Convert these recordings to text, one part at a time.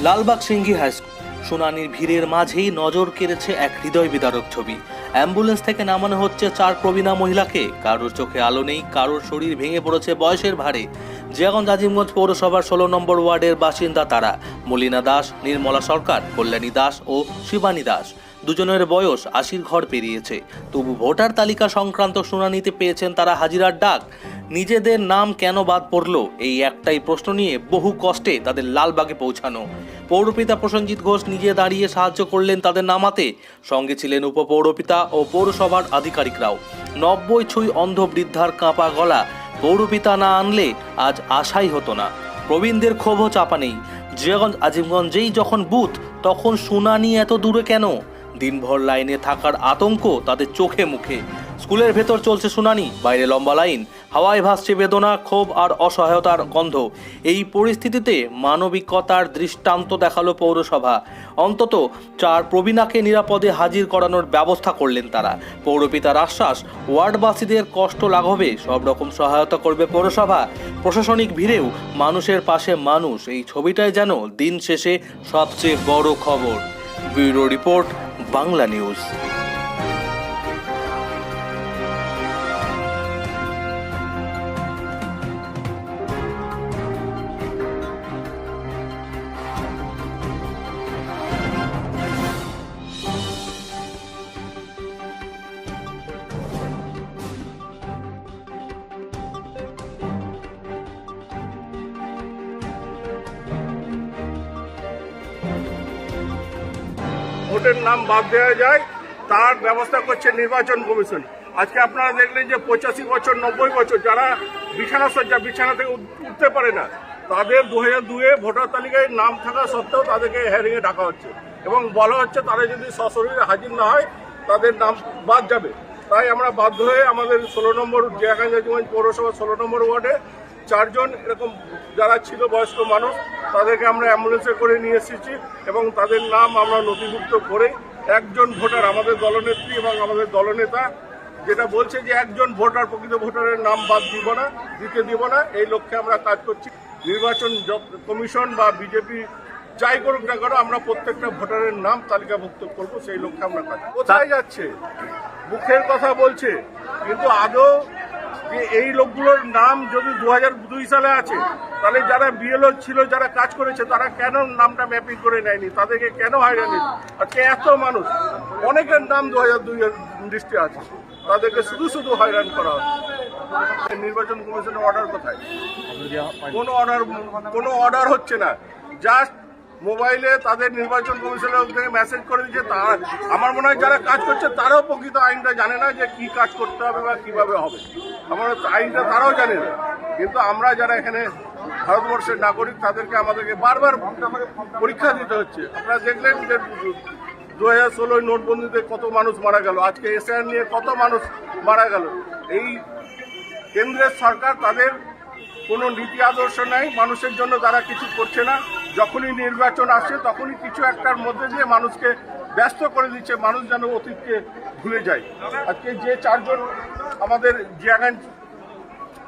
Lalbagh Singhi high school শুনানির ভিড়ের মাঝেই নজর কেড়েছে এক হৃদয় বিদারক ছবি। অ্যাম্বুলেন্স থেকে নামানো হচ্ছে 4 প্রবীণা মহিলাকে। কারোর চোখে আলো নেই, কারোর শরীর ভেঙে পড়েছে বয়সের ভারে। জিয়াগঞ্জ আজিমগঞ্জ পৌরসভার 16 নম্বর ওয়ার্ডের বাসিন্দা তারা। মলিনা দাস, নির্মলা সরকার, কল্যাণী দাস ও শিবানী দাস। দুজনের বয়স 80-র ঘর পেরিয়েছে। তবু ভোটার তালিকা সংক্রান্ত শুনানিতে পেয়েছেন তারা হাজিরার ডাক। নিজেদের নাম কেন বাদ পড়ল, এই একটাই প্রশ্ন নিয়ে বহু কষ্টে তাদের লালবাগে পৌঁছানো। পৌরপিতা প্রসেনজিৎ ঘোষ নিজে দাঁড়িয়ে সাহায্য করলেন তাদের নামাতে। সঙ্গে ছিলেন উপপৌরপিতা ও পৌরসভার আধিকারিকরাও। 90 ছুঁই অন্ধ বৃদ্ধার কাঁপা গলা। পৌরপিতা না আনলে আজ আশাই হতো না। প্রবীণদের ক্ষোভও চাপা নেই। জিয়াগঞ্জ আজিমগঞ্জেই যখন বুথ, তখন শুনানি এত দূরে কেন? দিনভর লাইনে থাকার আতঙ্ক তাদের চোখে মুখে। স্কুলের ভেতর চলছে শুনানি, বাইরে লম্বা লাইন। হাওয়ায় ভাসছে বেদনা, ক্ষোভ আর অসহায়তার গন্ধ। এই পরিস্থিতিতে মানবিকতার দৃষ্টান্ত দেখালো পৌরসভা। অন্তত 4 প্রবীণাকে নিরাপদে হাজির করানোর ব্যবস্থা করলেন তারা। পৌরপিতার আশ্বাস, ওয়ার্ডবাসীদের কষ্ট লাঘবে সব রকম সহায়তা করবে পৌরসভা। প্রশাসনিক ভিড়েও মানুষের পাশে মানুষ, এই ছবিটাই যেন দিন শেষে সবচেয়ে বড় খবর। Bureau report, Bangla news. ভোটের নাম বাদ দেওয়া যায় তার ব্যবস্থা করছে নির্বাচন কমিশন। আজকে আপনারা দেখলেন যে 85 বছর 90 বছর যারা বিছানা থেকে উঠতে পারে না, তাদের 2002-এ ভোটার তালিকায় নাম থাকা সত্ত্বেও তাদেরকে হেয়ারিংয়ে ডাকা হচ্ছে এবং বলা হচ্ছে তারা যদি সশরীরে হাজির না হয় তাদের নাম বাদ যাবে। তাই আমরা বাধ্য হয়ে আমাদের 16 নম্বর জিয়াগঞ্জ আজিমগঞ্জ পৌরসভা 16 নম্বর ওয়ার্ডে 4 জন এরকম যারা ছিল বয়স্ক মানুষ, তাদেরকে আমরা অ্যাম্বুলেন্সে করে নিয়ে এসেছি এবং তাদের নাম আমরা নথিভুক্ত করে একজন ভোটার, আমাদের দলনেত্রী এবং আমাদের দলনেতা যেটা বলছে যে একজন ভোটার, প্রকৃত ভোটারের নাম বাদ দিতে দিব না, এই লক্ষ্যে আমরা কাজ করছি। নির্বাচন কমিশন বা বিজেপি যাই করুক না কেন, আমরা প্রত্যেকটা ভোটারের নাম তালিকাভুক্ত করব, সেই লক্ষ্যে আমরা কাজ। কোথায় যাচ্ছে? মুখের কথা বলছে, কিন্তু আদৌ যে এই লোকগুলোর নাম যদি 2002 সালে আছে, তাহলে যারা বিএলও ছিল, যারা কাজ করেছে, তারা কেন নামটা ম্যাপিং করে নেয়নি? তাদেরকে কেন হয়রানি? আজকে এত মানুষ, অনেকের নাম 2002-এর লিস্টে আছে, তাদেরকে শুধু হয়রান করা হচ্ছে। নির্বাচন কমিশনের অর্ডার কোথায়? কোনো অর্ডার হচ্ছে না। জাস্ট মোবাইলে তাদের নির্বাচন কমিশনের থেকে মেসেজ করে দিচ্ছে। আমার মনে হয় যারা কাজ করছে তারাও প্রকৃত আইনটা জানে না, যে কি কাজ করতে হবে বা কিভাবে হবে। আমার আইনটা তারাও জানে না, কিন্তু আমরা যারা এখানে ভারতবর্ষের নাগরিক, আমাদেরকে বারবার পরীক্ষা দিতে হচ্ছে। আপনারা দেখলেন যে 2016 নোটবন্দিতে কত মানুষ মারা গেল, আজকে এসআইআর নিয়ে কত মানুষ মারা গেল। এই কেন্দ্রের সরকার, তাদের কোনো নীতি আদর্শ নাই, মানুষের জন্য তারা কিছু করছে না। যখনই নির্বাচন আসছে তখনই কিছু একটার মধ্যে দিয়ে মানুষকে ব্যস্ত করে দিচ্ছে, মানুষ যেন অতীতকে ভুলে যায়। আজকে যে 4 জন আমাদের জিয়াগঞ্জ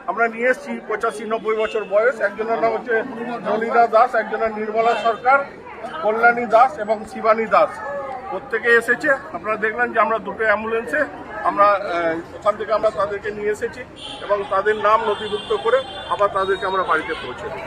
আমরা নিয়ে এসেছি, 85-90 বছর বয়স, একজনের নাম হচ্ছে মলিনা দাস, একজনের নির্মলা সরকার, কল্যাণী দাস এবং শিবানী দাস। প্রত্যেকে এসেছে। আপনারা দেখলেন যে আমরা 2টো অ্যাম্বুলেন্সে আমরা ওখান থেকে আমরা তাদেরকে নিয়ে এসেছি এবং তাদের নাম নথিভুক্ত করে আবার তাদেরকে আমরা বাড়িতে পৌঁছে দিই।